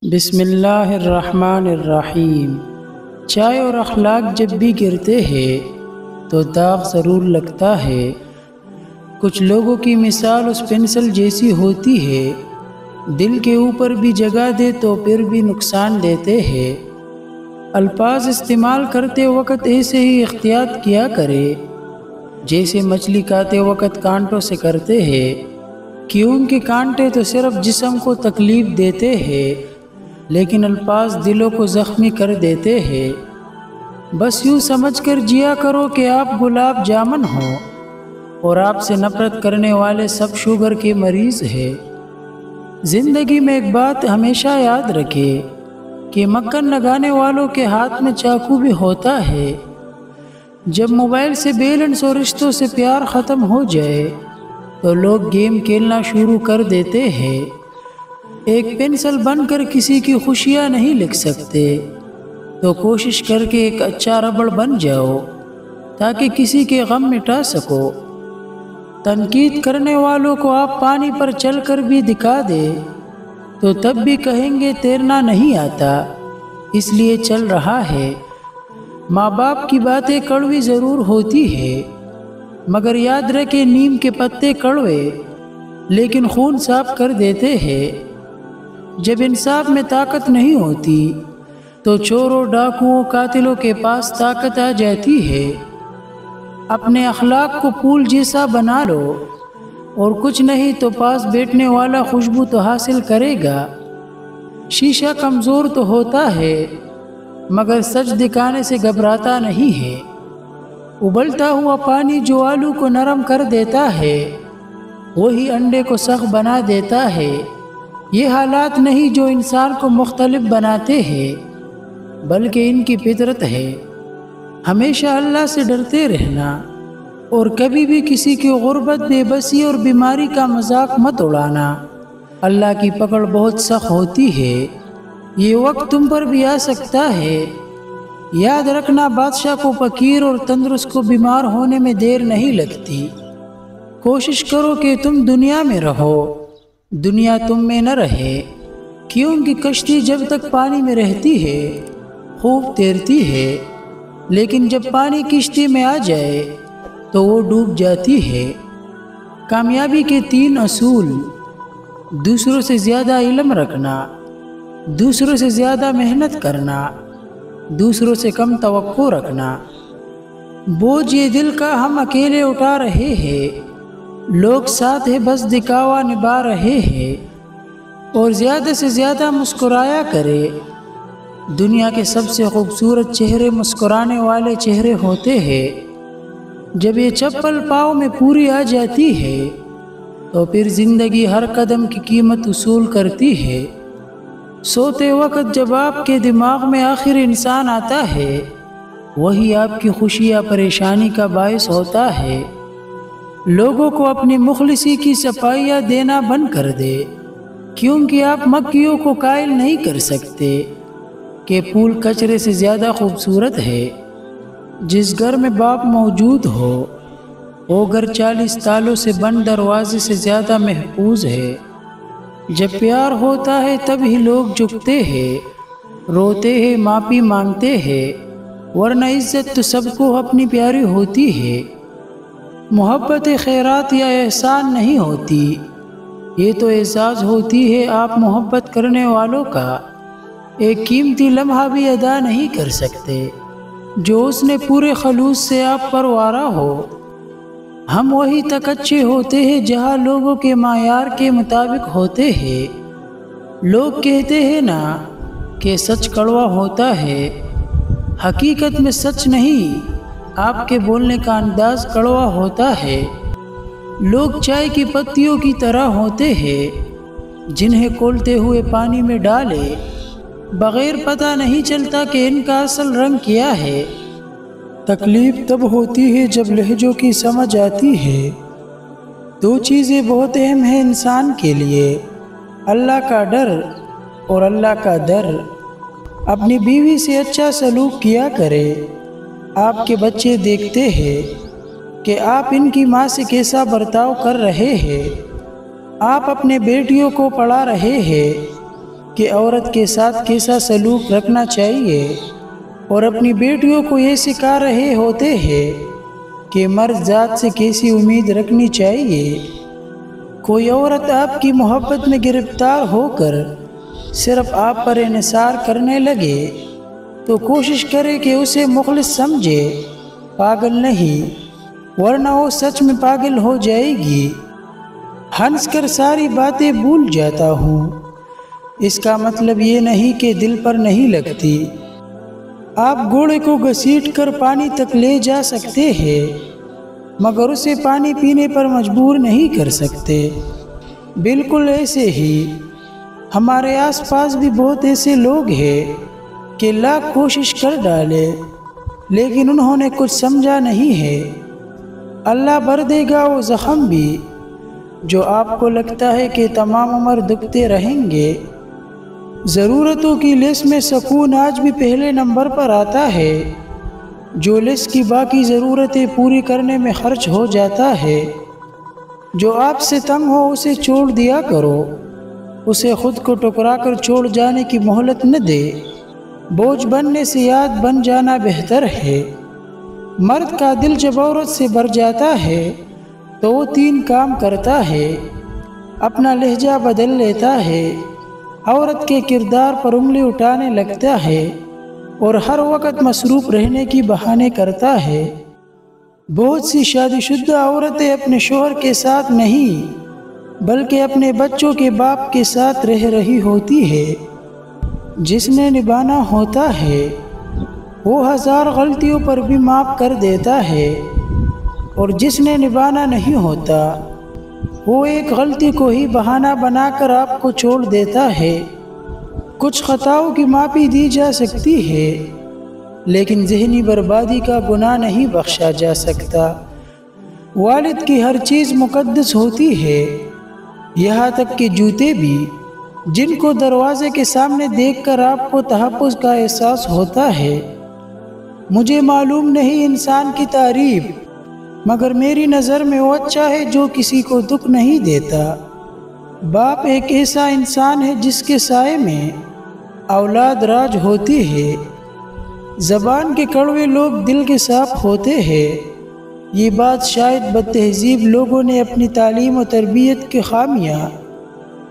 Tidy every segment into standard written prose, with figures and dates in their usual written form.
بسم اللہ الرحمن الرحیم۔ چائے اور اخلاق جب بھی گرتے ہیں تو داغ ضرور لگتا ہے۔ کچھ لوگوں کی مثال اس پنسل جیسی ہوتی ہے، دل کے اوپر بھی جگہ دے تو پھر بھی نقصان دیتے ہیں۔ الفاظ استعمال کرتے وقت ایسے ہی احتیاط کیا کرے جیسے مچھلی کھاتے وقت کانٹوں سے کرتے ہیں، کیونکہ کانٹے تو صرف جسم کو تکلیف دیتے ہیں لیکن الفاظ دلوں کو زخمی کر دیتے ہیں۔ بس یوں سمجھ کر جیا کرو کہ آپ گلاب جامن ہو اور آپ سے نفرت کرنے والے سب شوگر کے مریض ہیں۔ زندگی میں ایک بات ہمیشہ یاد رکھے کہ مکھن لگانے والوں کے ہاتھ میں چاقو بھی ہوتا ہے۔ جب موبائل سے بیلنس اور رشتوں سے پیار ختم ہو جائے تو لوگ گیم کھیلنا شروع کر دیتے ہیں۔ ایک پنسل بن کر کسی کی خوشیاں نہیں لکھ سکتے تو کوشش کر کے ایک اچھا ربڑ بن جاؤ تاکہ کسی کے غم مٹا سکو۔ تنقید کرنے والوں کو آپ پانی پر چل کر بھی دکھا دے تو تب بھی کہیں گے تیرنا نہیں آتا اس لیے چل رہا ہے۔ ماں باپ کی باتیں کڑوی ضرور ہوتی ہے مگر یاد رکھے نیم کے پتے کڑوے لیکن خون صاف کر دیتے ہیں۔ جب انصاف میں طاقت نہیں ہوتی تو چوروں، ڈاکوؤں، قاتلوں کے پاس طاقت آ جاتی ہے۔ اپنے اخلاق کو پھول جیسا بنا لو اور کچھ نہیں تو پاس بیٹھنے والا خوشبو تو حاصل کرے گا۔ شیشہ کمزور تو ہوتا ہے مگر سچ دکھانے سے گھبراتا نہیں ہے۔ ابلتا ہوا پانی جو آلو کو نرم کر دیتا ہے وہی انڈے کو سخت بنا دیتا ہے۔ یہ حالات نہیں جو انسان کو مختلف بناتے ہیں بلکہ ان کی فطرت ہے۔ ہمیشہ اللہ سے ڈرتے رہنا اور کبھی بھی کسی کی غربت، بے بسی اور بیماری کا مذاق مت اڑانا۔ اللہ کی پکڑ بہت سخت ہوتی ہے، یہ وقت تم پر بھی آ سکتا ہے۔ یاد رکھنا، بادشاہ کو فقیر اور تندرست کو بیمار ہونے میں دیر نہیں لگتی۔ کوشش کرو کہ تم دنیا میں رہو، دنیا تم میں نہ رہے، کیونکہ کشتی جب تک پانی میں رہتی ہے خوب تیرتی ہے لیکن جب پانی کشتی میں آ جائے تو وہ ڈوب جاتی ہے۔ کامیابی کے 3 اصول: دوسروں سے زیادہ علم رکھنا، دوسروں سے زیادہ محنت کرنا، دوسروں سے کم توقع رکھنا۔ بوجھ یہ دل کا ہم اکیلے اٹھا رہے ہیں، لوگ ساتھ ہیں بس دکھاوا نبھا رہے ہیں۔ اور زیادہ سے زیادہ مسکرایا کرے، دنیا کے سب سے خوبصورت چہرے مسکرانے والے چہرے ہوتے ہیں۔ جب یہ چپل پاؤں میں پوری آ جاتی ہے تو پھر زندگی ہر قدم کی قیمت وصول کرتی ہے۔ سوتے وقت جب آپ کے دماغ میں آخر انسان آتا ہے وہی آپ کی خوشی یا پریشانی کا باعث ہوتا ہے۔ لوگوں کو اپنی مخلصی کی صفائیاں دینا بند کر دے، کیونکہ آپ مکھیوں کو قائل نہیں کر سکتے کہ پھول کچرے سے زیادہ خوبصورت ہے۔ جس گھر میں باپ موجود ہو وہ گھر 40 تالوں سے بند دروازے سے زیادہ محفوظ ہے۔ جب پیار ہوتا ہے تب ہی لوگ جھکتے ہیں، روتے ہیں، معافی مانگتے ہیں، ورنہ عزت تو سب کو اپنی پیاری ہوتی ہے۔ محبت خیرات یا احسان نہیں ہوتی، یہ تو اعزاز ہوتی ہے۔ آپ محبت کرنے والوں کا ایک قیمتی لمحہ بھی ادا نہیں کر سکتے جو اس نے پورے خلوص سے آپ پر وارا ہو۔ ہم وہیں تک اچھے ہوتے ہیں جہاں لوگوں کے معیار کے مطابق ہوتے ہیں۔ لوگ کہتے ہیں نا کہ سچ کڑوا ہوتا ہے، حقیقت میں سچ نہیں، آپ کے بولنے کا انداز کڑوا ہوتا ہے۔ لوگ چائے کی پتیوں کی طرح ہوتے ہیں جنہیں کھولتے ہوئے پانی میں ڈالے بغیر پتہ نہیں چلتا کہ ان کا اصل رنگ کیا ہے۔ تکلیف تب ہوتی ہے جب لہجوں کی سمجھ آتی ہے۔ 2 چیزیں بہت اہم ہیں انسان کے لیے: اللہ کا ڈر اور اللہ کا در۔ اپنی بیوی سے اچھا سلوک کیا کرے۔ آپ کے بچے دیکھتے ہیں کہ آپ ان کی ماں سے کیسا برتاؤ کر رہے ہیں۔ آپ اپنے بیٹیوں کو پڑھا رہے ہیں، کہ عورت کے ساتھ کیسا سلوک رکھنا چاہیے، اور اپنی بیٹیوں کو یہ سکھا رہے ہوتے ہیں کہ مرد ذات سے کیسی امید رکھنی چاہیے۔ کوئی عورت آپ کی محبت میں گرفتار ہو کر صرف آپ پر انحصار کرنے لگے تو کوشش کرے کہ اسے مخلص سمجھے، پاگل نہیں، ورنہ وہ سچ میں پاگل ہو جائے گی۔ ہنس کر ساری باتیں بھول جاتا ہوں، اس کا مطلب یہ نہیں کہ دل پر نہیں لگتی۔ آپ گھوڑے کو گھسیٹ کر پانی تک لے جا سکتے ہیں، مگر اسے پانی پینے پر مجبور نہیں کر سکتے۔ بالکل ایسے ہی ہمارے آس پاس بھی بہت ایسے لوگ ہیں کہ لاکھ کوشش کر ڈالے لیکن انہوں نے کچھ سمجھا نہیں ہے۔ اللہ بھر دے گا وہ زخم بھی جو آپ کو لگتا ہے کہ تمام عمر دکھتے رہیں گے۔ ضرورتوں کی لسٹ میں سکون آج بھی پہلے نمبر پر آتا ہے۔ جو لسٹ کی باقی ضرورتیں پوری کرنے میں خرچ ہو جاتا ہے۔ جو آپ سے تنگ ہو اسے چھوڑ دیا کرو، اسے خود کو ٹکرا کر چھوڑ جانے کی مہلت نہ دے۔ بوجھ بننے سے یاد بن جانا بہتر ہے۔ مرد کا دل جب عورت سے بھر جاتا ہے تو وہ 3 کام کرتا ہے۔ اپنا لہجہ بدل لیتا ہے، عورت کے کردار پر انگلی اٹھانے لگتا ہے، اور ہر وقت مصروف رہنے کی بہانے کرتا ہے۔ بہت سی شادی شدہ عورتیں اپنے شوہر کے ساتھ نہیں بلکہ اپنے بچوں کے باپ کے ساتھ رہ رہی ہوتی ہے۔ جس نے نبھانا ہوتا ہے وہ 1000 غلطیوں پر بھی معاف کر دیتا ہے، اور جس نے نبھانا نہیں ہوتا وہ ایک غلطی کو ہی بہانہ بنا کر آپ کو چھوڑ دیتا ہے۔ کچھ خطاؤں کی معافی دی جا سکتی ہے لیکن ذہنی بربادی کا گناہ نہیں بخشا جا سکتا۔ والد کی ہر چیز مقدس ہوتی ہے، یہاں تک کہ جوتے بھی، جن کو دروازے کے سامنے دیکھ کر آپ کو تحفظ کا احساس ہوتا ہے۔ مجھے معلوم نہیں انسان کی تعریف، مگر میری نظر میں وہ اچھا ہے جو کسی کو دکھ نہیں دیتا۔ باپ ایک ایسا انسان ہے جس کے سائے میں اولاد راج ہوتی ہے۔ زبان کے کڑوے لوگ دل کے صاف ہوتے ہیں۔ یہ بات شاید بد تہذیب لوگوں نے اپنی تعلیم و تربیت کی خامیاں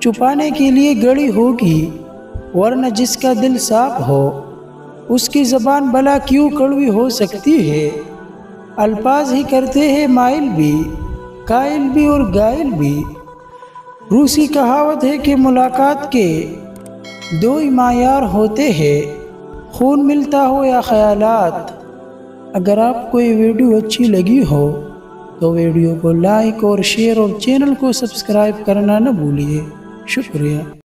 چھپانے کے لیے گڑھی ہوگی، ورنہ جس کا دل صاف ہو اس کی زبان بھلا کیوں کڑوی ہو سکتی ہے۔ الفاظ ہی کرتے ہیں مائل بھی، قائل بھی اور گائل بھی۔ روسی کہاوت ہے کہ ملاقات کے 2 ہی معیار ہوتے ہیں، خون ملتا ہو یا خیالات۔ اگر آپ کو یہ ویڈیو اچھی لگی ہو تو ویڈیو کو لائک اور شیئر اور چینل کو سبسکرائب کرنا نہ بھولیے۔ شکریہ۔